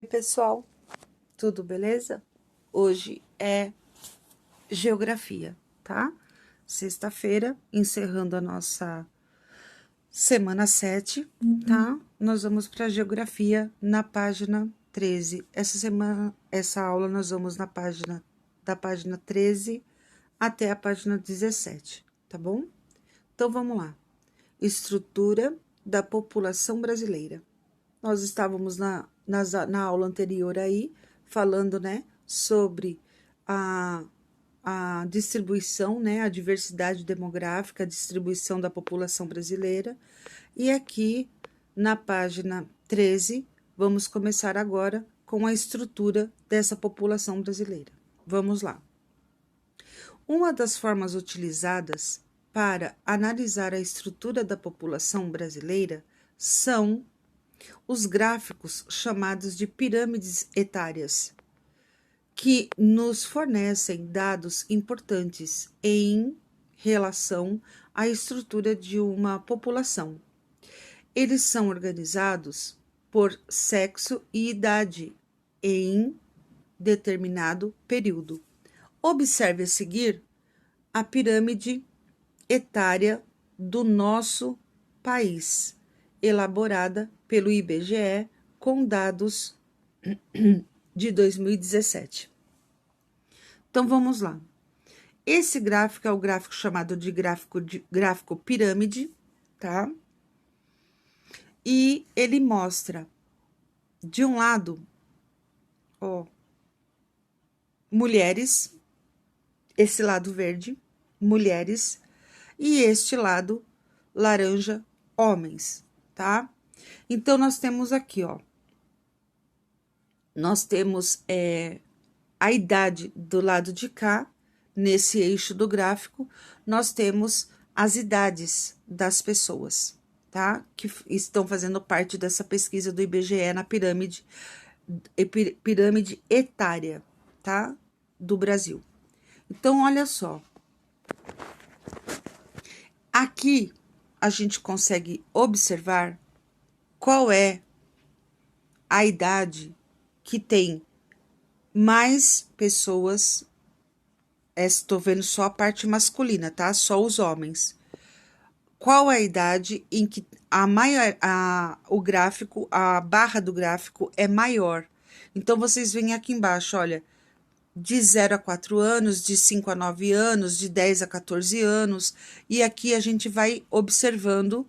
Pessoal, tudo beleza? Hoje é geografia, tá? Sexta-feira, encerrando a nossa semana 7, tá? Nós vamos para geografia na página 13. Essa aula nós vamos da página 13 até a página 17, tá bom? Então vamos lá. Estrutura da população brasileira. Nós estávamos na aula anterior aí, falando, né, sobre a distribuição, né, a diversidade demográfica, a distribuição da população brasileira. E aqui, na página 13, vamos começar agora com a estrutura dessa população brasileira. Vamos lá. Uma das formas utilizadas para analisar a estrutura da população brasileira são os gráficos chamados de pirâmides etárias, que nos fornecem dados importantes em relação à estrutura de uma população. Eles são organizados por sexo e idade em determinado período. Observe a seguir a pirâmide etária do nosso país, elaborada pelo IBGE com dados de 2017. Então vamos lá. Esse gráfico é o gráfico chamado de gráfico pirâmide, tá? E ele mostra, de um lado, mulheres, esse lado verde, mulheres, e este lado laranja, homens, tá? Então, nós temos aqui, nós temos a idade do lado de cá, nesse eixo do gráfico, nós temos as idades das pessoas, tá? Que estão fazendo parte dessa pesquisa do IBGE na pirâmide etária, tá? Do Brasil. Então, olha só. Aqui, a gente consegue observar qual é a idade que tem mais pessoas. Estou vendo só a parte masculina, tá? Só os homens. Qual é a idade em que o gráfico, a barra do gráfico é maior? Então, vocês veem aqui embaixo, olha, de 0 a 4 anos, de 5 a 9 anos, de 10 a 14 anos, e aqui a gente vai observando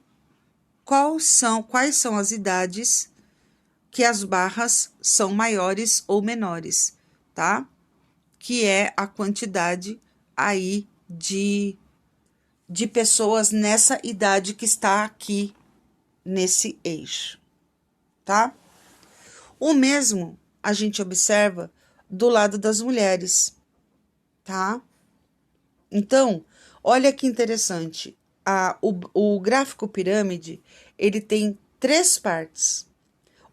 quais são as idades que as barras são maiores ou menores, tá? Que é a quantidade aí de pessoas nessa idade que está aqui nesse eixo, tá? O mesmo a gente observa do lado das mulheres, tá? Então, olha que interessante, o gráfico pirâmide, ele tem 3 partes.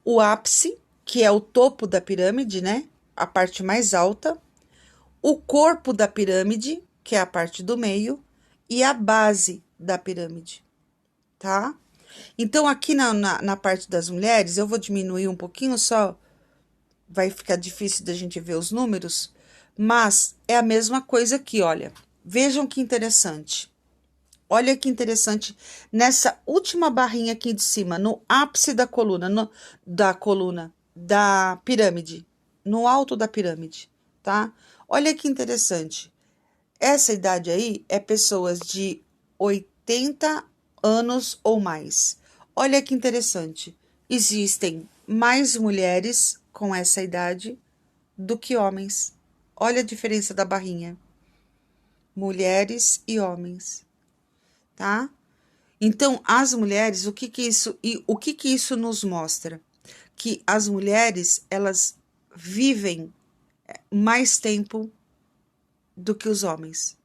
O ápice, que é o topo da pirâmide, né? A parte mais alta. O corpo da pirâmide, que é a parte do meio. E a base da pirâmide, tá? Então, aqui na parte das mulheres, eu vou diminuir um pouquinho só. Vai ficar difícil da gente ver os números. Mas é a mesma coisa aqui, olha. Vejam que interessante. Olha que interessante, nessa última barrinha aqui de cima, no ápice da coluna, da pirâmide, no alto da pirâmide, tá? Olha que interessante. Essa idade aí é pessoas de 80 anos ou mais. Olha que interessante. Existem mais mulheres com essa idade do que homens. Olha a diferença da barrinha. Mulheres e homens. Tá? Então, as mulheres, o que que isso nos mostra? Que as mulheres, elas vivem mais tempo do que os homens.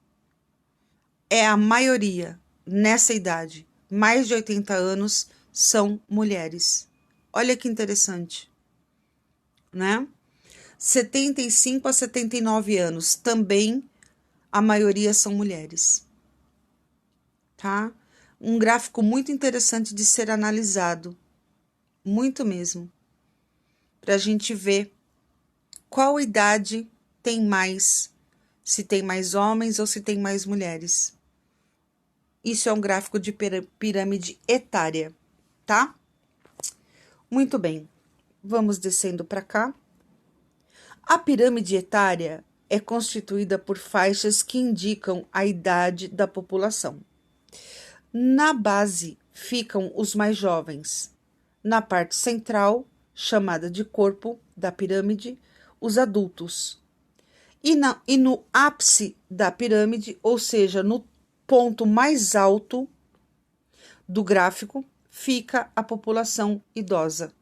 É a maioria nessa idade, mais de 80 anos são mulheres. Olha que interessante, né? 75 a 79 anos, também a maioria são mulheres. Tá? Um gráfico muito interessante de ser analisado, muito mesmo, para a gente ver qual idade tem mais, se tem mais homens ou se tem mais mulheres. Isso é um gráfico de pirâmide etária, tá? Muito bem, vamos descendo para cá. A pirâmide etária é constituída por faixas que indicam a idade da população. Na base ficam os mais jovens. Na parte central, chamada de corpo da pirâmide, os adultos. E no ápice da pirâmide, ou seja, no ponto mais alto do gráfico, fica a população idosa,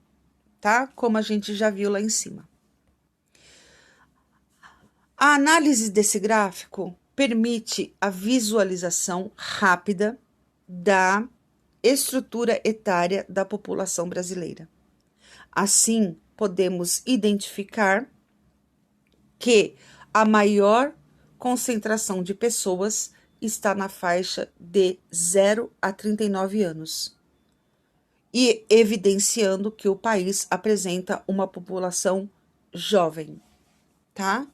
tá? Como a gente já viu lá em cima. A análise desse gráfico permite a visualização rápida da estrutura etária da população brasileira. Assim, podemos identificar que a maior concentração de pessoas está na faixa de 0 a 39 anos, e evidenciando que o país apresenta uma população jovem, tá?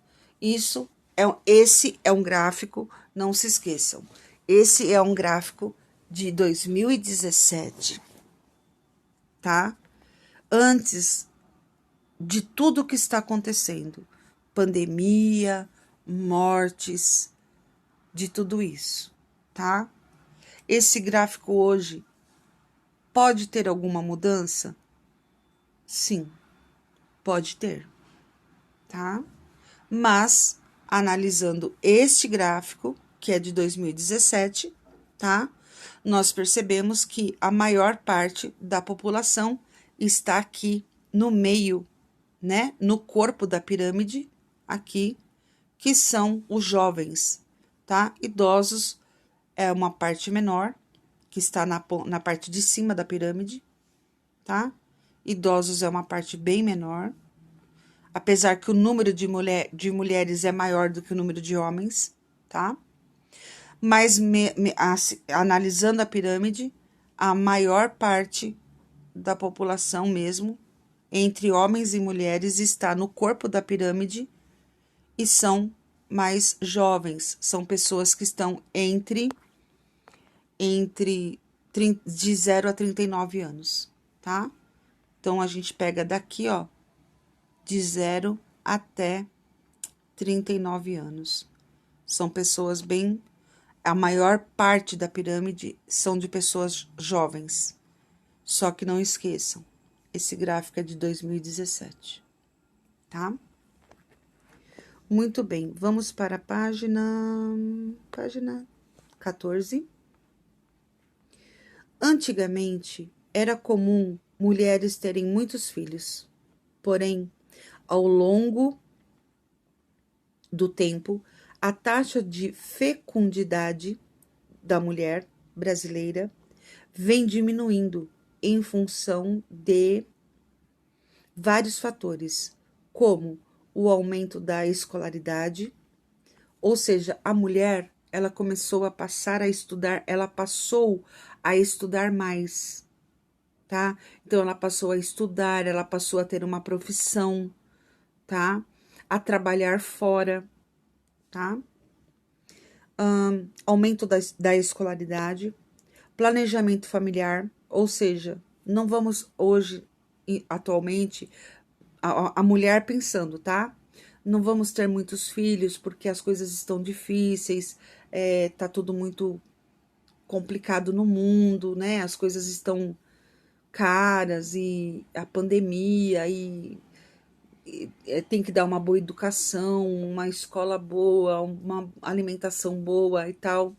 Esse é um gráfico, não se esqueçam, esse é um gráfico de 2017, tá? Antes de tudo que está acontecendo, pandemia, mortes, de tudo isso, tá? Esse gráfico hoje pode ter alguma mudança? Sim, pode ter, tá? Mas, analisando este gráfico, que é de 2017, tá? Nós percebemos que a maior parte da população está aqui no meio, né? No corpo da pirâmide, aqui, que são os jovens, tá? Idosos é uma parte menor, que está na parte de cima da pirâmide, tá? Idosos é uma parte bem menor, apesar que o número de mulheres é maior do que o número de homens, tá? Mas analisando a pirâmide, a maior parte da população mesmo, entre homens e mulheres, está no corpo da pirâmide e são mais jovens, são pessoas que estão entre de 0 a 39 anos, tá? Então, a gente pega daqui, ó, de 0 até 39 anos. São pessoas bem... A maior parte da pirâmide são de pessoas jovens. Só que não esqueçam, esse gráfico é de 2017, tá? Muito bem, vamos para a página 14. Antigamente, era comum mulheres terem muitos filhos, porém, ao longo do tempo, a taxa de fecundidade da mulher brasileira vem diminuindo em função de vários fatores, como o aumento da escolaridade, ou seja, a mulher ela começou a passar a estudar, ela passou a estudar mais, tá? Então, ela passou a estudar, ela passou a ter uma profissão, tá? A trabalhar fora, tá? Aumento da escolaridade, planejamento familiar, ou seja, não vamos hoje, atualmente, a mulher pensando, tá? Não vamos ter muitos filhos porque as coisas estão difíceis, tá tudo muito complicado no mundo, né? As coisas estão caras e a pandemia tem que dar uma boa educação, uma escola boa, uma alimentação boa e tal.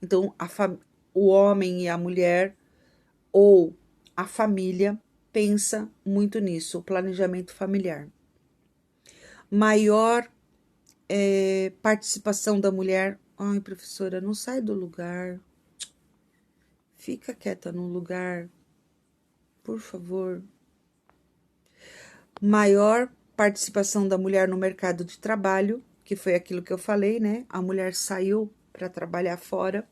Então, o homem e a mulher ou a família pensa muito nisso, o planejamento familiar. Maior participação da mulher. Ai, professora, não sai do lugar. Fica quieta no lugar, por favor. Maior participação da mulher no mercado de trabalho, que foi aquilo que eu falei, né? A mulher saiu para trabalhar fora.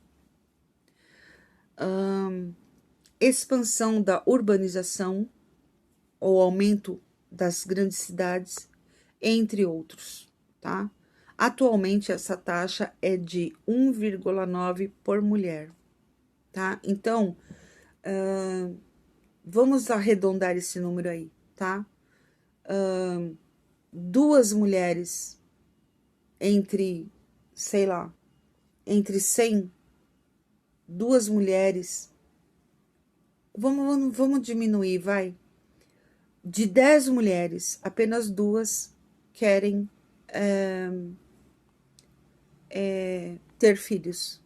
Expansão da urbanização, ou aumento das grandes cidades, entre outros, tá? Atualmente, essa taxa é de 1,9 por mulher, tá? Então, vamos arredondar esse número aí, tá? 2 mulheres entre, sei lá, entre 100, 2 mulheres, vamos diminuir, vai. De 10 mulheres, apenas 2 querem ter filhos,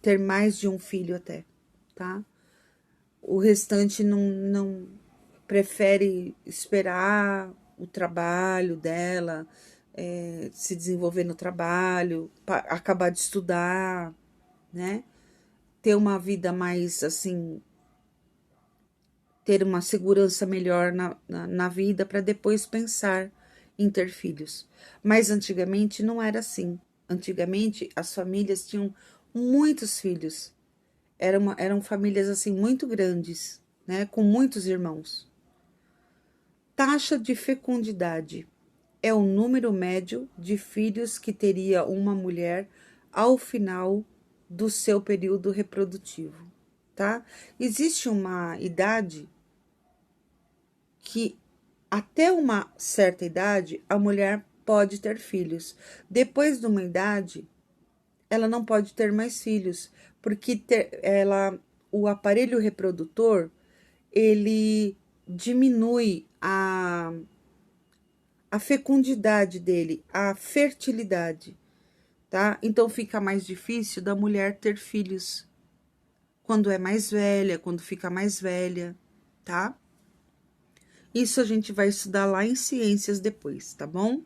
ter mais de um filho até, tá? O restante não prefere esperar o trabalho dela, se desenvolver no trabalho, acabar de estudar, né? Ter uma vida mais assim, ter uma segurança melhor na vida para depois pensar em ter filhos. Mas antigamente não era assim. Antigamente as famílias tinham muitos filhos. Eram famílias assim muito grandes, né, com muitos irmãos. Taxa de fecundidade é o número médio de filhos que teria uma mulher ao final do seu período reprodutivo, tá? Existe uma idade que até uma certa idade a mulher pode ter filhos. Depois de uma idade, ela não pode ter mais filhos, porque o aparelho reprodutor ele diminui a fecundidade dele, a fertilidade, tá? Então fica mais difícil da mulher ter filhos quando é mais velha, quando fica mais velha, tá? Isso a gente vai estudar lá em ciências depois, tá bom?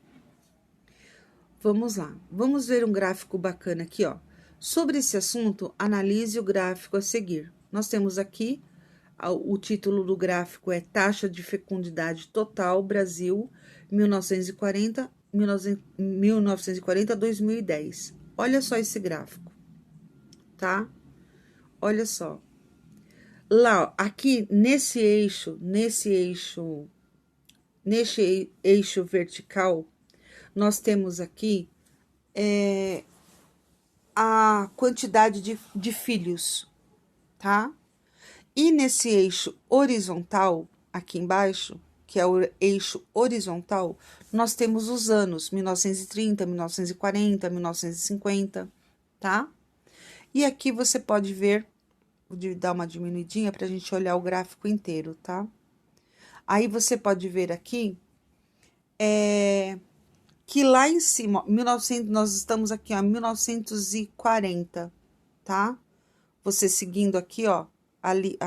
Vamos lá. Vamos ver um gráfico bacana aqui, ó. Sobre esse assunto, analise o gráfico a seguir. Nós temos aqui, o título do gráfico é Taxa de Fecundidade Total Brasil 1940 a 2010. Olha só esse gráfico, tá? Olha só. Lá, aqui nesse eixo vertical, nós temos aqui a quantidade de filhos, tá? E nesse eixo horizontal, aqui embaixo, que é o eixo horizontal, nós temos os anos 1930, 1940, 1950, tá? E aqui você pode ver, vou dar uma diminuidinha para a gente olhar o gráfico inteiro, tá? Aí você pode ver aqui que lá em cima, 1900, nós estamos aqui, ó, 1940, tá? Você seguindo aqui, ó, ali,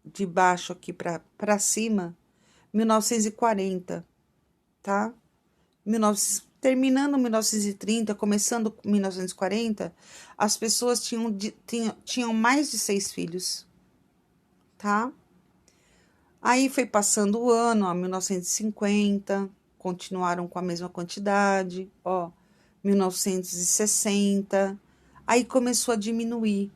de baixo aqui para cima, 1940, tá? Terminando 1930, começando 1940, as pessoas tinham mais de 6 filhos, tá? Aí foi passando o ano, ó, 1950, continuaram com a mesma quantidade, ó, 1960, aí começou a diminuir,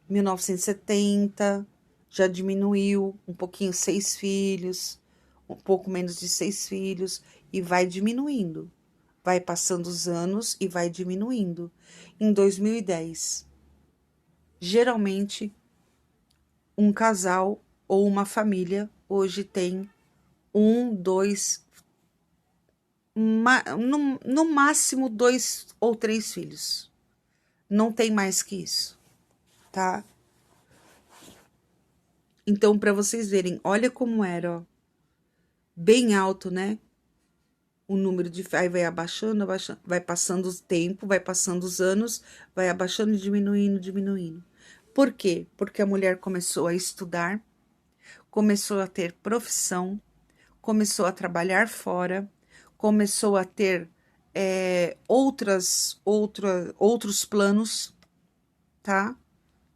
1970, já diminuiu um pouquinho, 6 filhos, um pouco menos de 6 filhos, e vai diminuindo, vai passando os anos e vai diminuindo. Em 2010, geralmente, um casal ou uma família hoje tem 1, 2, no máximo 2 ou 3 filhos. Não tem mais que isso, tá? Então, para vocês verem, olha como era, ó, bem alto, né? O número de... Aí vai abaixando, abaixando, vai passando o tempo, vai passando os anos, vai abaixando e diminuindo, diminuindo. Por quê? Porque a mulher começou a estudar, começou a ter profissão, começou a trabalhar fora, começou a ter outros planos, tá?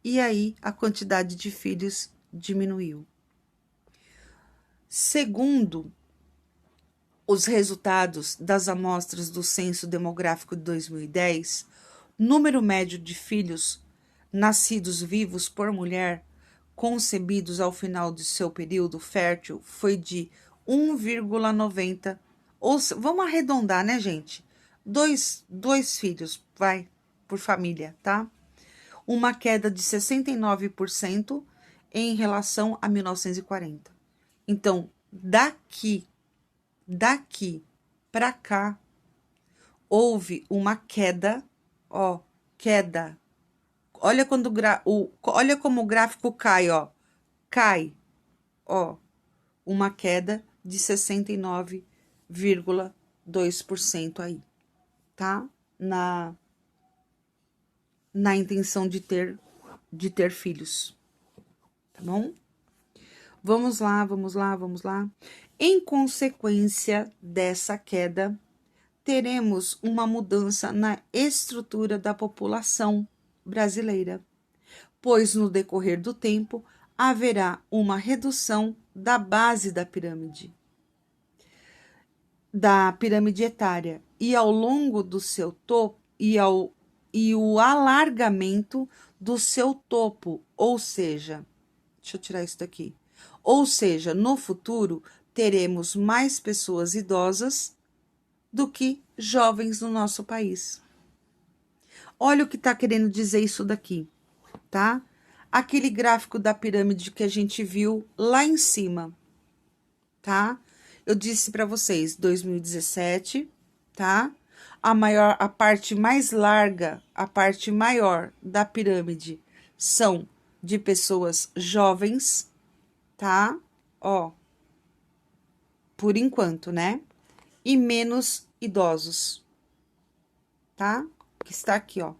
E aí a quantidade de filhos diminuiu. Segundo os resultados das amostras do Censo Demográfico de 2010, número médio de filhos nascidos vivos por mulher concebidos ao final de seu período fértil foi de 1,90. Vamos arredondar, né, gente? Dois filhos, vai, por família, tá? Uma queda de 69% em relação a 1940. Então, daqui para cá, houve uma queda, ó, queda. Olha olha como o gráfico cai, ó. Cai, ó, uma queda de 69,2% aí, tá? Na intenção de ter filhos, tá bom? Vamos lá, vamos lá, vamos lá. Em consequência dessa queda, teremos uma mudança na estrutura da população brasileira, pois no decorrer do tempo haverá uma redução da base da pirâmide etária, e ao longo do seu topo e o alargamento do seu topo, ou seja, deixa eu tirar isso daqui. Ou seja, no futuro teremos mais pessoas idosas do que jovens no nosso país. Olha o que está querendo dizer isso daqui, tá? Aquele gráfico da pirâmide que a gente viu lá em cima, tá? Eu disse para vocês, 2017, tá? A parte mais larga, a parte maior da pirâmide são de pessoas jovens, tá? Ó, por enquanto, né? E menos idosos, tá? Que está aqui, ó.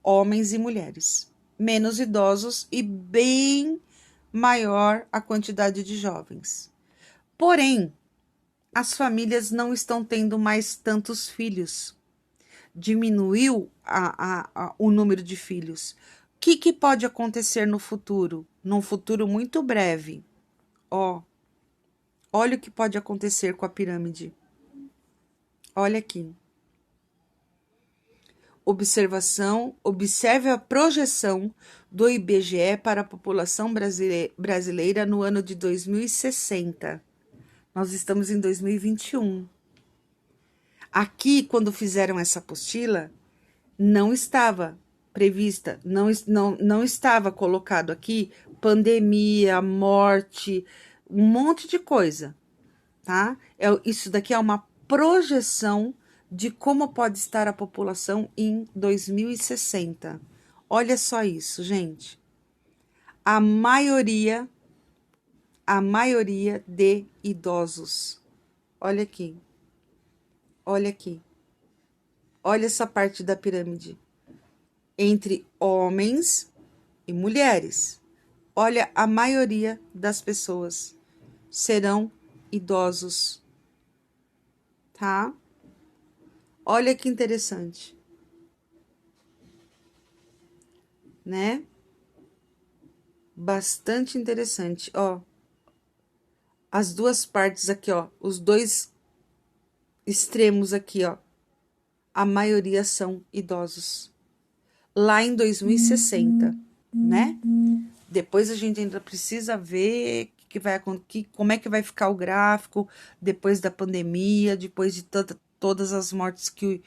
Homens e mulheres. Menos idosos e bem maior a quantidade de jovens. Porém, as famílias não estão tendo mais tantos filhos. Diminuiu o número de filhos. O que pode acontecer no futuro? Num futuro muito breve. Ó, olha o que pode acontecer com a pirâmide. Olha aqui. Observe a projeção do IBGE para a população brasileira no ano de 2060. Nós estamos em 2021. Aqui, quando fizeram essa apostila, não estava prevista, não estava colocado aqui pandemia, morte, um monte de coisa, tá? Isso daqui é uma projeção de como pode estar a população em 2060. Olha só isso, gente. A maioria de idosos. Olha aqui. Olha aqui. Olha essa parte da pirâmide. Entre homens e mulheres. Olha, a maioria das pessoas serão idosos. Tá? Olha que interessante. Né? Bastante interessante, ó. As duas partes aqui, ó, os dois extremos aqui, ó. A maioria são idosos. Lá em 2060, né? Depois a gente ainda precisa ver como é que vai ficar o gráfico depois da pandemia, depois de todas as mortes que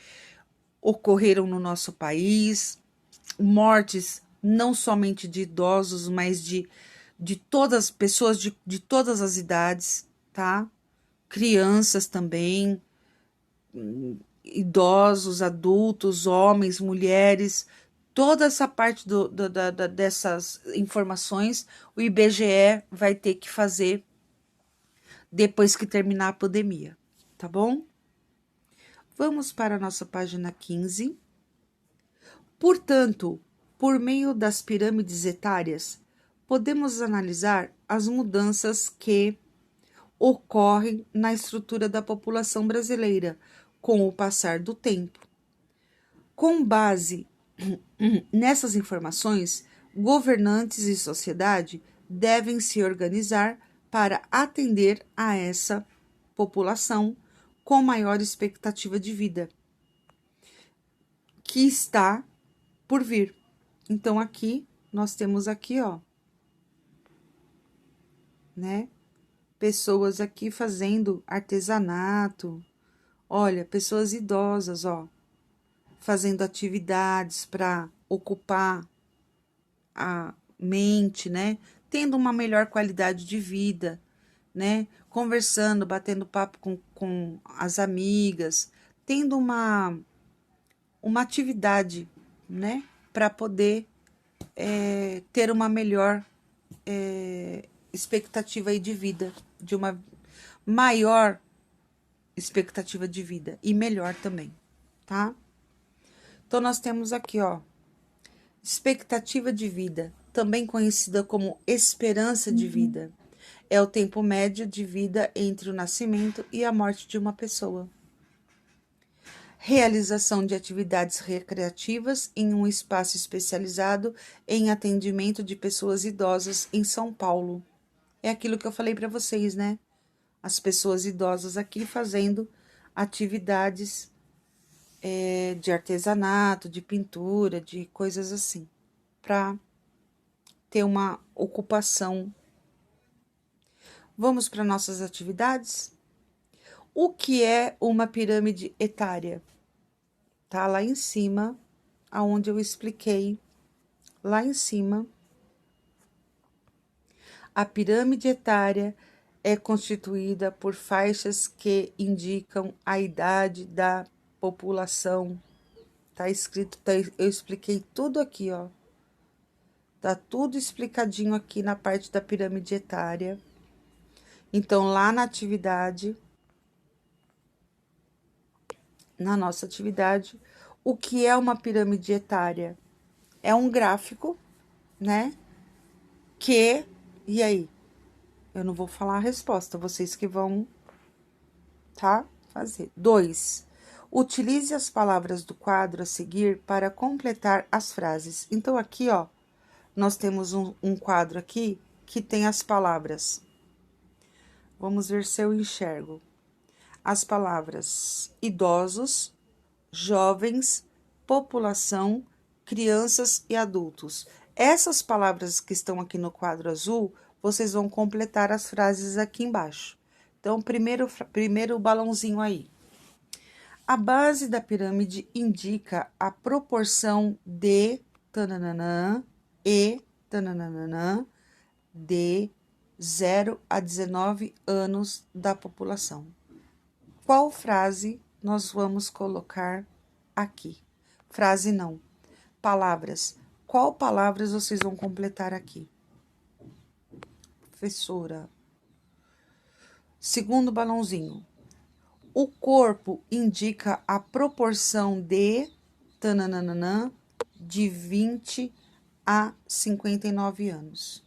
ocorreram no nosso país, mortes não somente de idosos, mas de todas as pessoas de todas as idades, tá? Crianças também, idosos, adultos, homens, mulheres, toda essa parte dessas informações o IBGE vai ter que fazer depois que terminar a pandemia, tá bom? Vamos para a nossa página 15. Portanto, por meio das pirâmides etárias, podemos analisar as mudanças que ocorrem na estrutura da população brasileira com o passar do tempo. Com base nessas informações, governantes e sociedade devem se organizar para atender a essa população com maior expectativa de vida que está por vir. Então aqui nós temos aqui, ó, né? pessoas aqui fazendo artesanato. Olha, pessoas idosas, ó, fazendo atividades para ocupar a mente, né? Tendo uma melhor qualidade de vida, né? Conversando, batendo papo com as amigas, tendo uma atividade, né? Para poder ter uma melhor expectativa aí de vida, de uma maior expectativa de vida e melhor também, tá? Então, nós temos aqui, ó, expectativa de vida, também conhecida como esperança de vida. É o tempo médio de vida entre o nascimento e a morte de uma pessoa. Realização de atividades recreativas em um espaço especializado em atendimento de pessoas idosas em São Paulo. É aquilo que eu falei para vocês, né? As pessoas idosas aqui fazendo atividades de artesanato, de pintura, de coisas assim, para ter uma ocupação. Vamos para nossas atividades? O que é uma pirâmide etária? Tá lá em cima, aonde eu expliquei, lá em cima. A pirâmide etária é constituída por faixas que indicam a idade da população. Tá escrito, eu expliquei tudo aqui, ó. Tá tudo explicadinho aqui na parte da pirâmide etária. Então, lá na atividade, na nossa atividade, o que é uma pirâmide etária? É um gráfico, né? E aí? Eu não vou falar a resposta, vocês que vão, tá? Fazer. 2. Utilize as palavras do quadro a seguir para completar as frases. Então, aqui, ó, nós temos um quadro aqui que tem as palavras. Vamos ver se eu enxergo. As palavras idosos, jovens, população, crianças e adultos. Essas palavras que estão aqui no quadro azul, vocês vão completar as frases aqui embaixo. Então, primeiro balãozinho aí. A base da pirâmide indica a proporção de tananã e tananã de 0 a 19 anos da população. Qual frase nós vamos colocar aqui? Frase não. Palavras. Qual palavras vocês vão completar aqui? Professora. Segundo balãozinho. O corpo indica a proporção de tananana de 20 a 59 anos.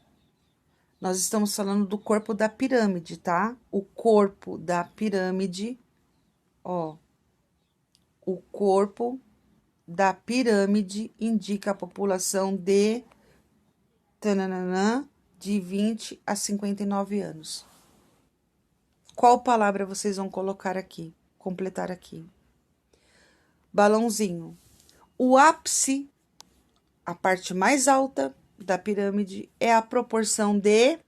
Nós estamos falando do corpo da pirâmide, tá? O corpo da pirâmide, ó. O corpo da pirâmide indica a população de tananã de 20 a 59 anos. Qual palavra vocês vão colocar aqui? Completar aqui. Balãozinho. O ápice, a parte mais alta da pirâmide, é a proporção de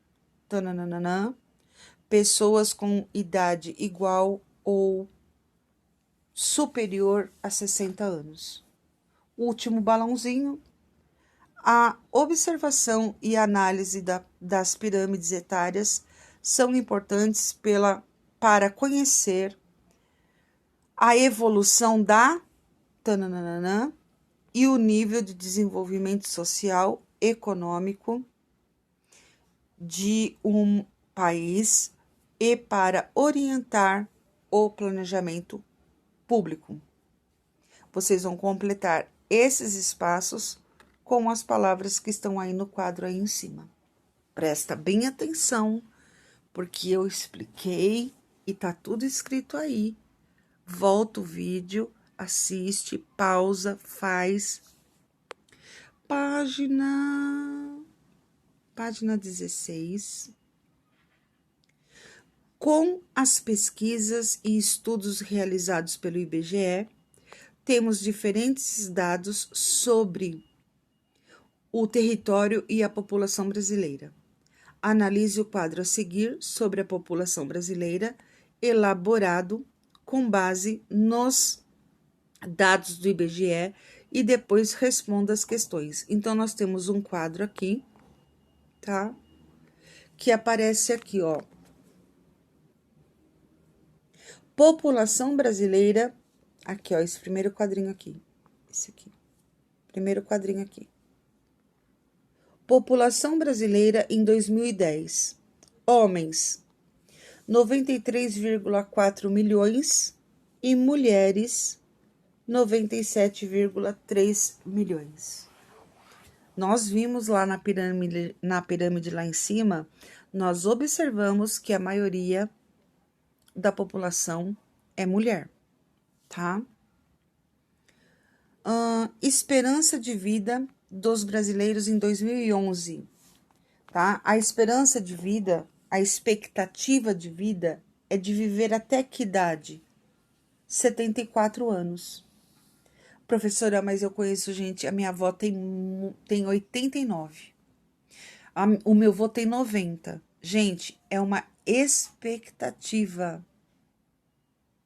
tananã, pessoas com idade igual ou superior a 60 anos. Último balãozinho. A observação e análise das pirâmides etárias são importantes para conhecer a evolução da tananana e o nível de desenvolvimento social, econômico de um país e para orientar o planejamento público. Vocês vão completar esses espaços com as palavras que estão aí no quadro aí em cima. Presta bem atenção, porque eu expliquei e tá tudo escrito aí. Volta o vídeo, assiste, pausa, faz. Página 16. Com as pesquisas e estudos realizados pelo IBGE, temos diferentes dados sobre o território e a população brasileira. Analise o quadro a seguir sobre a população brasileira, elaborado com base nos dados do IBGE e depois responda as questões. Então, nós temos um quadro aqui, tá? Que aparece aqui, ó. População brasileira, aqui, ó, esse primeiro quadrinho aqui. Esse aqui. Primeiro quadrinho aqui. População brasileira em 2010. Homens, 93,4 milhões e mulheres, 97,3 milhões. Nós vimos lá na pirâmide lá em cima, nós observamos que a maioria da população é mulher, tá? Esperança de vida dos brasileiros em 2011, tá? A esperança de vida, a expectativa de vida é de viver até que idade? 74 anos. Professora, mas eu conheço gente, a minha avó tem 89. O meu avô tem 90. Gente, é uma expectativa,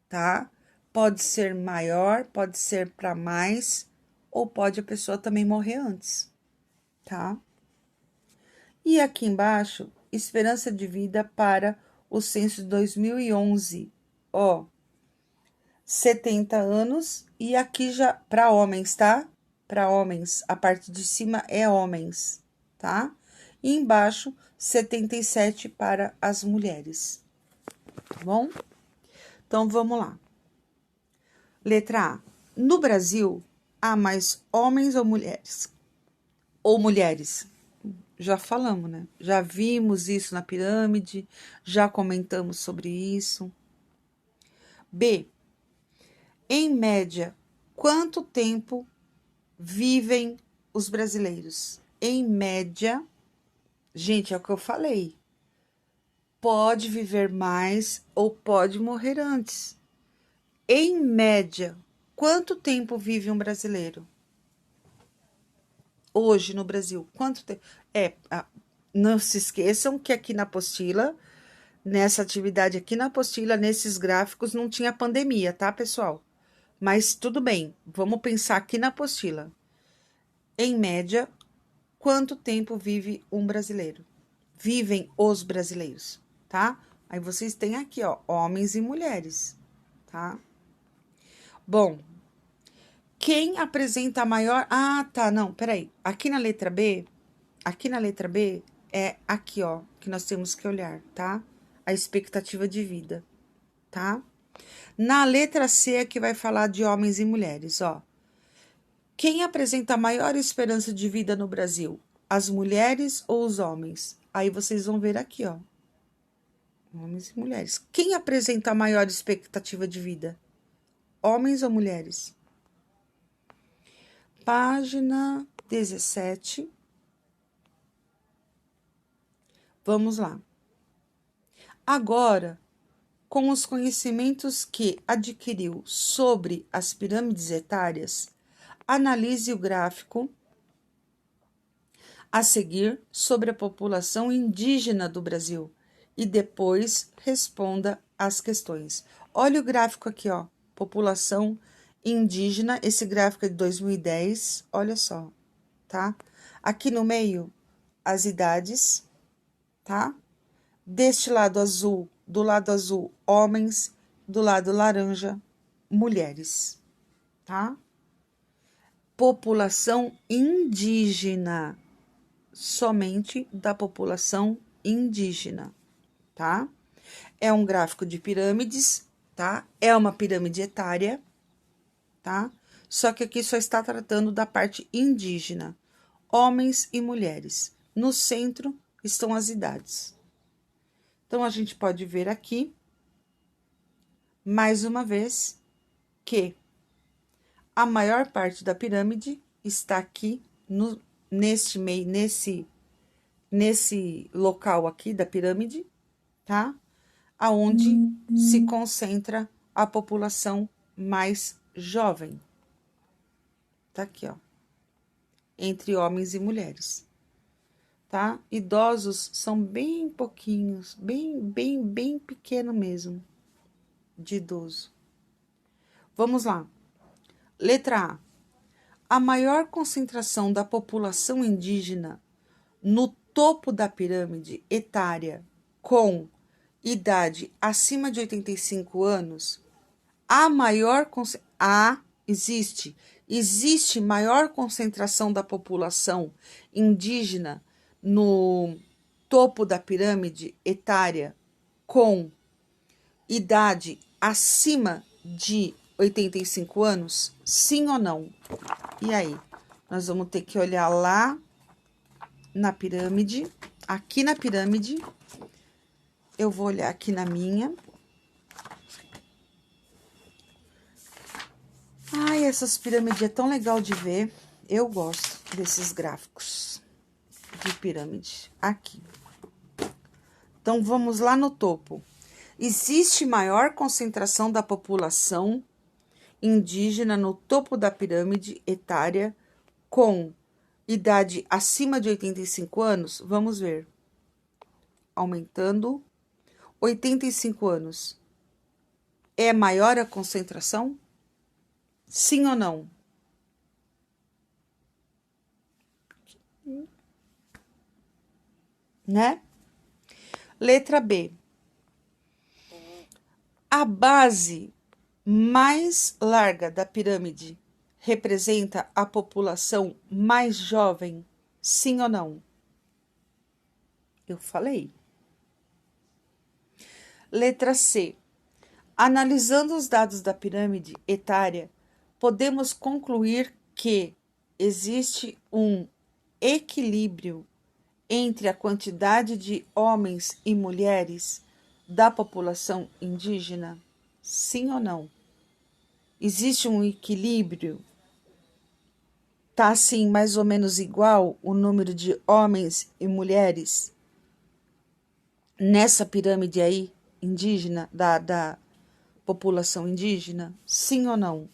tá? Pode ser maior, pode ser para mais, ou pode a pessoa também morrer antes, tá? E aqui embaixo, esperança de vida para o censo de 2011, ó, 70 anos, e aqui já para homens, tá? Para homens, a parte de cima é homens, tá? E embaixo, 77 para as mulheres, tá bom? Então, vamos lá. Letra A. No Brasil, há mais homens ou mulheres? Ou mulheres? Já falamos, né? Já vimos isso na pirâmide, já comentamos sobre isso. B. Em média, quanto tempo vivem os brasileiros? Em média, gente, é o que eu falei. Pode viver mais ou pode morrer antes. Em média, quanto tempo vive um brasileiro? Hoje no Brasil, quanto tempo? Não se esqueçam que aqui na apostila, nessa atividade aqui na apostila, nesses gráficos, não tinha pandemia, tá, pessoal? Mas tudo bem, vamos pensar aqui na apostila. Em média, quanto tempo vive um brasileiro? Vivem os brasileiros, tá? Aí vocês têm aqui, ó, homens e mulheres, tá? Bom, quem apresenta a maior... Ah, tá, não, peraí. Aqui na letra B é aqui, ó, que nós temos que olhar, tá? A expectativa de vida, tá? Na letra C é que vai falar de homens e mulheres, ó. Quem apresenta a maior esperança de vida no Brasil? As mulheres ou os homens? Aí vocês vão ver aqui, ó. Homens e mulheres. Quem apresenta a maior expectativa de vida? Homens ou mulheres? Página 17. Vamos lá. Agora, com os conhecimentos que adquiriu sobre as pirâmides etárias, analise o gráfico a seguir sobre a população indígena do Brasil e depois responda às questões. Olha o gráfico aqui, ó, população indígena, esse gráfico é de 2010, olha só, tá? Aqui no meio, as idades, tá? Deste lado azul, do lado azul, homens, do lado laranja, mulheres, tá? População indígena, somente da população indígena, tá? É um gráfico de pirâmides, tá? É uma pirâmide etária, tá? Só que aqui só está tratando da parte indígena, homens e mulheres. No centro estão as idades. Então, a gente pode ver aqui, mais uma vez, que a maior parte da pirâmide está aqui nesse local aqui da pirâmide, tá? Aonde se concentra a população mais jovem. Tá aqui, ó. Entre homens e mulheres. tá? Idosos são bem pouquinhos, bem pequeno mesmo, de idoso. Vamos lá. Letra A. A maior concentração da população indígena no topo da pirâmide etária com idade acima de 85 anos, existe maior concentração da população indígena no topo da pirâmide etária com idade acima de 85 anos? Sim ou não? E aí? Nós vamos ter que olhar lá na pirâmide, aqui na pirâmide. Eu vou olhar aqui na minha. Ai, essas pirâmides é tão legal de ver. Eu gosto desses gráficos de pirâmide. Aqui. Então, vamos lá no topo. Existe maior concentração da população indígena no topo da pirâmide etária com idade acima de 85 anos? Vamos ver. Aumentando. 85 anos. É maior a concentração? Sim ou não? Né? Letra B. A base mais larga da pirâmide representa a população mais jovem? Sim ou não? Eu falei. Letra C. Analisando os dados da pirâmide etária, podemos concluir que existe um equilíbrio entre a quantidade de homens e mulheres da população indígena? Sim ou não? Existe um equilíbrio? Tá assim, mais ou menos igual o número de homens e mulheres nessa pirâmide aí indígena, da população indígena? Sim ou não?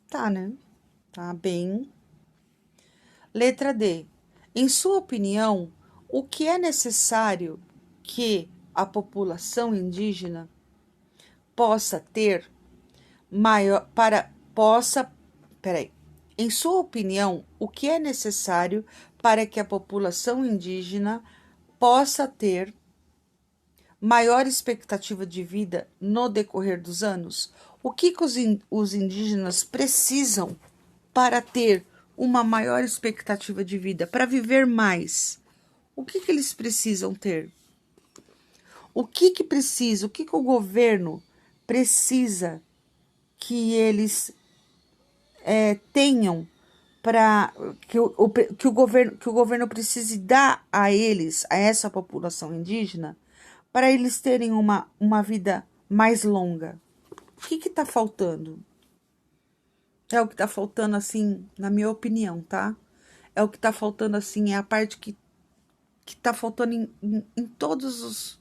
Tá, né? Tá bem. Letra D. Em sua opinião, o que é necessário que a população indígena possa ter maior Em sua opinião, o que é necessário para que a população indígena possa ter maior expectativa de vida no decorrer dos anos? O que os indígenas precisam para ter uma maior expectativa de vida, para viver mais? O que eles precisam ter? O que precisa? O que o governo precisa que eles tenham para que o governo precise dar a eles, a essa população indígena, para eles terem uma vida mais longa? O que está faltando? É o que está faltando, assim, na minha opinião, tá? É o que está faltando, assim, é a parte que está faltando em todas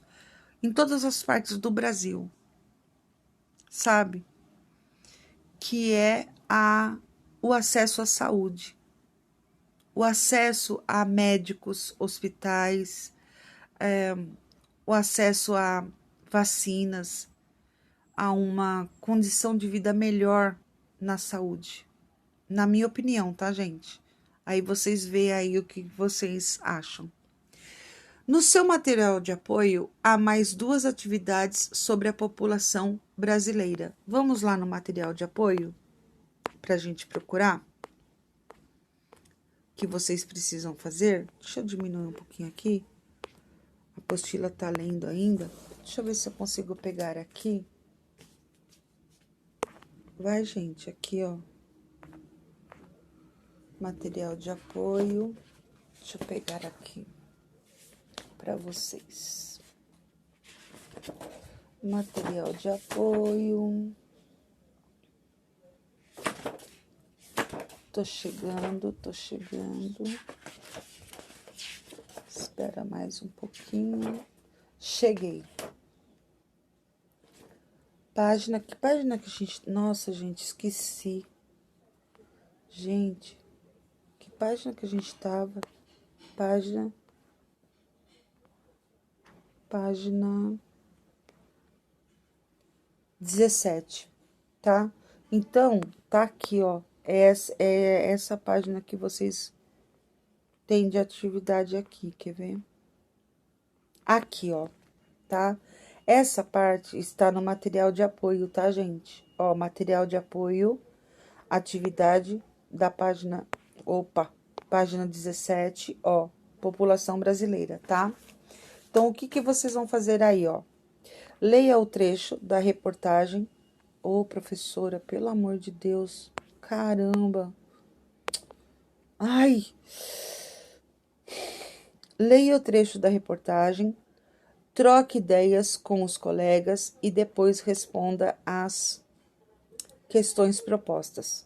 as partes do Brasil, sabe? Que é o acesso à saúde, o acesso a médicos, hospitais, o acesso a vacinas, a uma condição de vida melhor na saúde. Na minha opinião, tá, gente? Aí vocês veem aí o que vocês acham. No seu material de apoio, há mais 2 atividades sobre a população brasileira. Vamos lá no material de apoio para a gente procurar o que vocês precisam fazer. Deixa eu diminuir um pouquinho aqui. A apostila tá lendo ainda. Deixa eu ver se eu consigo pegar aqui. Vai, gente, aqui, ó. Material de apoio. Deixa eu pegar aqui para vocês. Material de apoio. Tô chegando. Espera mais um pouquinho. Cheguei. Que página que a gente... Nossa, gente, esqueci. Gente, que página que a gente tava? Página 17, tá? Então, tá aqui, ó. É essa página que vocês têm de atividade aqui, quer ver? Aqui, ó, tá? Essa parte está no material de apoio, tá, gente? Ó, material de apoio, atividade da página, página 17, ó, população brasileira, tá? Então, o que que vocês vão fazer aí, ó? Leia o trecho da reportagem. Ô, professora, pelo amor de Deus, caramba. Ai! Leia o trecho da reportagem, troque ideias com os colegas e depois responda às questões propostas.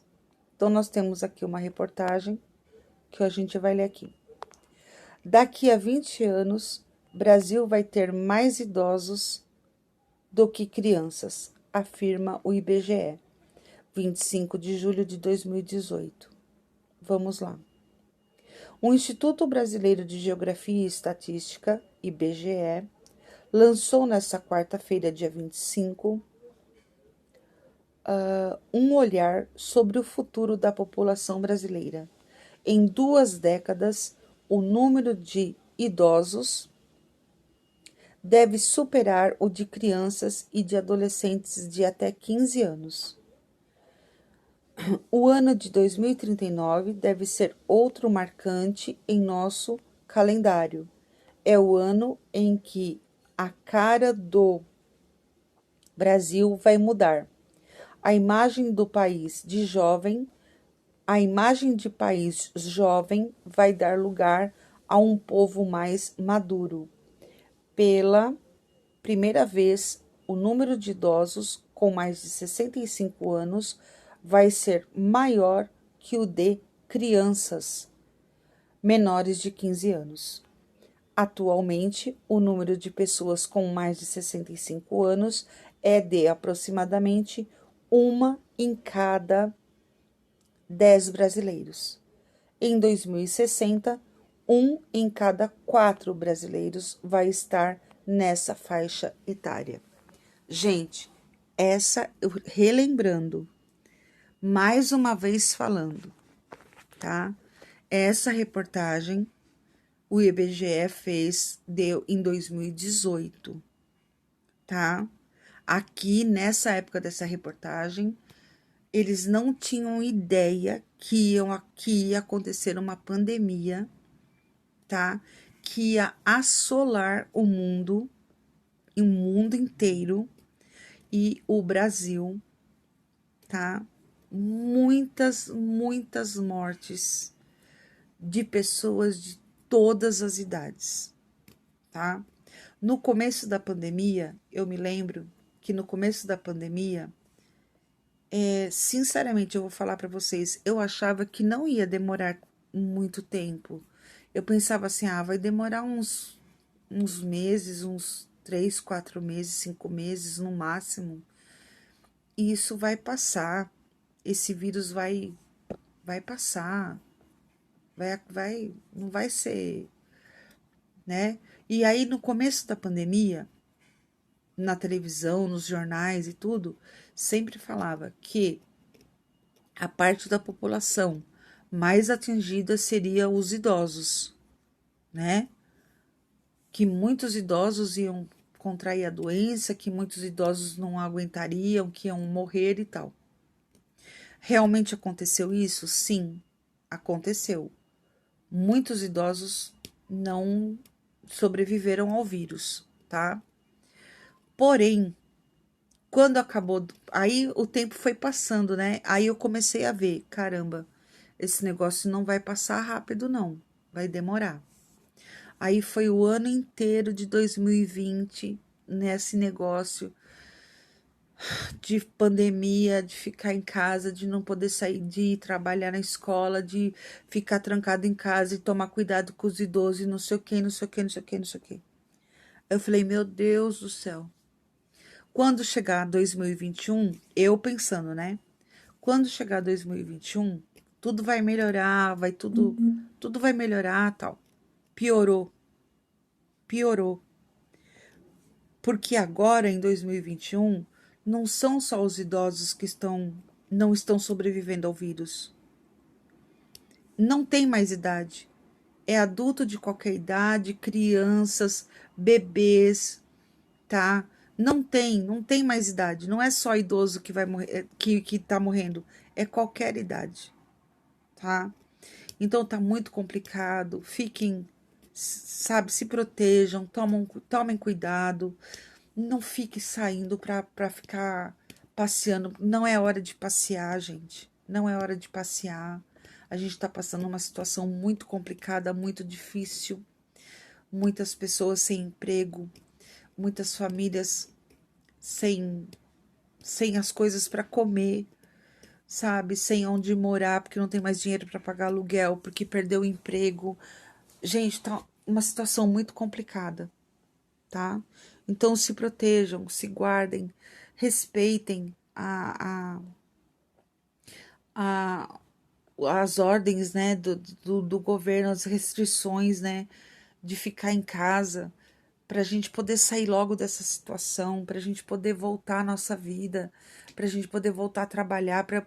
Então, nós temos aqui uma reportagem que a gente vai ler aqui. Daqui a 20 anos, Brasil vai ter mais idosos do que crianças, afirma o IBGE, 25 de julho de 2018. Vamos lá. O Instituto Brasileiro de Geografia e Estatística, IBGE, lançou nesta quarta-feira, dia 25, um olhar sobre o futuro da população brasileira. Em 2 décadas, o número de idosos deve superar o de crianças e de adolescentes de até 15 anos. O ano de 2039 deve ser outro marcante em nosso calendário. É o ano em que a cara do Brasil vai mudar. A imagem de país jovem vai dar lugar a um povo mais maduro. Pela primeira vez, o número de idosos com mais de 65 anos vai ser maior que o de crianças menores de 15 anos. Atualmente, o número de pessoas com mais de 65 anos é de aproximadamente 1 em cada 10 brasileiros. Em 2060, 1 em cada 4 brasileiros vai estar nessa faixa etária. Gente, relembrando, mais uma vez falando, tá? Essa reportagem o IBGE deu em 2018, tá? Aqui, nessa época dessa reportagem, eles não tinham ideia que ia acontecer uma pandemia, tá? Que ia assolar o mundo inteiro e o Brasil, tá? Muitas mortes de pessoas de todas as idades, tá? No começo da pandemia, eu me lembro que no começo da pandemia, sinceramente, eu vou falar para vocês, eu achava que não ia demorar muito tempo. Eu pensava assim, vai demorar uns meses, uns 3, 4 meses, 5 meses no máximo. E isso vai passar. Esse vírus vai passar. Não vai ser, né? E aí, no começo da pandemia, na televisão, nos jornais e tudo, sempre falava que a parte da população mais atingida seria os idosos, né? Que muitos idosos iam contrair a doença, que muitos idosos não aguentariam, que iam morrer e tal. Realmente aconteceu isso? Sim, aconteceu. Muitos idosos não sobreviveram ao vírus, tá? Porém, quando acabou, aí o tempo foi passando, né? Aí eu comecei a ver, caramba, esse negócio não vai passar rápido, não, vai demorar. Aí foi o ano inteiro de 2020 nesse negócio de pandemia, de ficar em casa, de não poder sair, de ir trabalhar na escola, de ficar trancado em casa e tomar cuidado com os idosos e não sei o que, não sei o que, não sei o que, não sei o que. Eu falei, meu Deus do céu. Quando chegar 2021, eu pensando, né? Quando chegar 2021, tudo vai melhorar, tudo vai melhorar, tal. piorou. Piorou. Porque agora, em 2021, não são só os idosos que não estão sobrevivendo ao vírus. Não tem mais idade. É adulto de qualquer idade, crianças, bebês, tá? Não tem mais idade. Não é só idoso que vai morrer, que tá morrendo. É qualquer idade, tá? Então tá muito complicado. Fiquem, sabe, se protejam, tomem cuidado. Não fique saindo para ficar passeando. Não é hora de passear, gente. Não é hora de passear. A gente está passando uma situação muito complicada, muito difícil. Muitas pessoas sem emprego, muitas famílias sem as coisas para comer, sabe? Sem onde morar, porque não tem mais dinheiro para pagar aluguel, porque perdeu o emprego. Gente, tá uma situação muito complicada, tá? Então se protejam, se guardem, respeitem a, as ordens, né, do governo, as restrições, né, de ficar em casa, para a gente poder sair logo dessa situação, para a gente poder voltar à nossa vida, para a gente poder voltar a trabalhar, para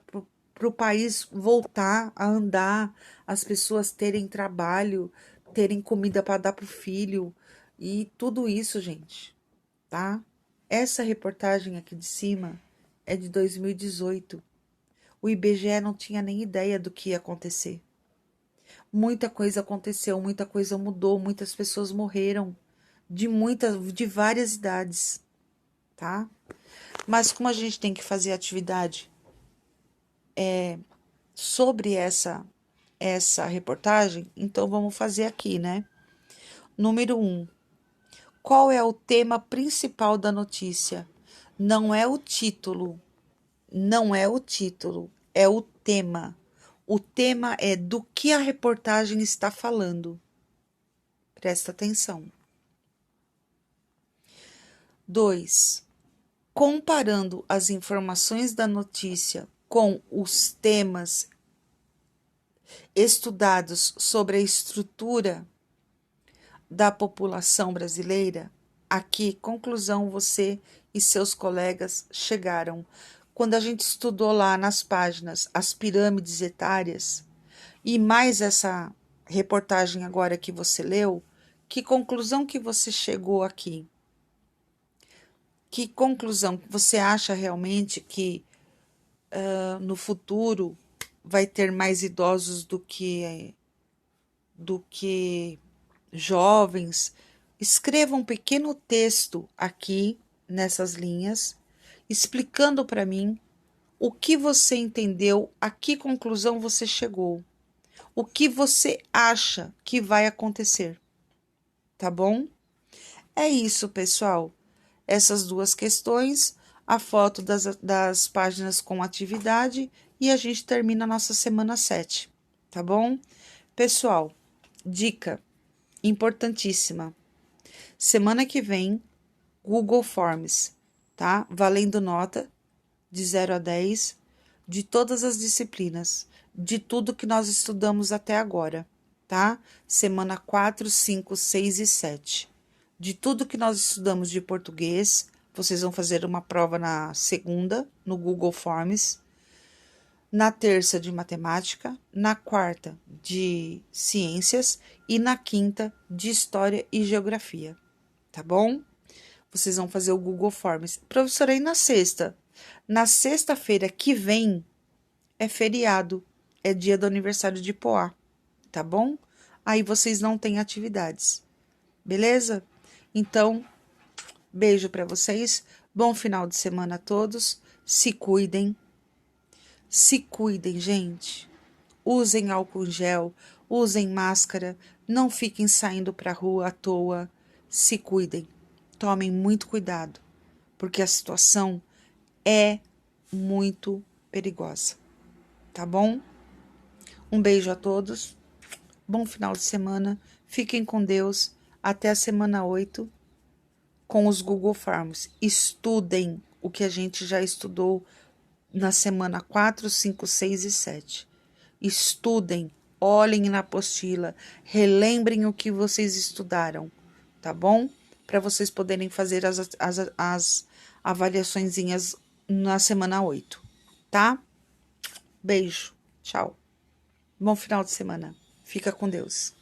o país voltar a andar, as pessoas terem trabalho, terem comida para dar para o filho, e tudo isso, gente, tá? Essa reportagem aqui de cima é de 2018. O IBGE não tinha nem ideia do que ia acontecer. Muita coisa aconteceu, muita coisa mudou, muitas pessoas morreram de várias idades, tá? Mas como a gente tem que fazer atividade sobre essa reportagem, então vamos fazer aqui, né? Número 1. Qual é o tema principal da notícia? Não é o título, não é o título, é o tema. O tema é do que a reportagem está falando. Presta atenção. 2. Comparando as informações da notícia com os temas estudados sobre a estrutura da população brasileira, a que conclusão você e seus colegas chegaram? Quando a gente estudou lá nas páginas as pirâmides etárias e mais essa reportagem agora que você leu, que conclusão que você chegou aqui? Que conclusão você acha realmente que no futuro vai ter mais idosos do que jovens? Escreva um pequeno texto aqui nessas linhas, explicando para mim o que você entendeu, a que conclusão você chegou, o que você acha que vai acontecer, tá bom? É isso, pessoal. Essas duas questões, a foto das páginas com atividade e a gente termina a nossa semana 7, tá bom? Pessoal, dica importantíssima. Semana que vem, Google Forms, tá? Valendo nota de 0 a 10 de todas as disciplinas, de tudo que nós estudamos até agora, tá? Semana 4, 5, 6 e 7. De tudo que nós estudamos de português, vocês vão fazer uma prova na segunda, no Google Forms, na terça de matemática, na quarta de ciências e na quinta de história e geografia, tá bom? Vocês vão fazer o Google Forms. Professora, e na sexta? Na sexta-feira que vem é feriado, é dia do aniversário de Poá, tá bom? Aí vocês não têm atividades, beleza? Então, beijo para vocês, bom final de semana a todos, se cuidem, gente. Usem álcool gel, usem máscara, não fiquem saindo para a rua à toa, se cuidem, tomem muito cuidado, porque a situação é muito perigosa, tá bom? Um beijo a todos, bom final de semana, fiquem com Deus, até a semana 8 com os Google Forms. Estudem o que a gente já estudou na semana 4, 5, 6 e 7. Estudem, olhem na apostila, relembrem o que vocês estudaram, tá bom? Para vocês poderem fazer as avaliaçõezinhas na semana 8, tá? Beijo, tchau. Bom final de semana. Fica com Deus.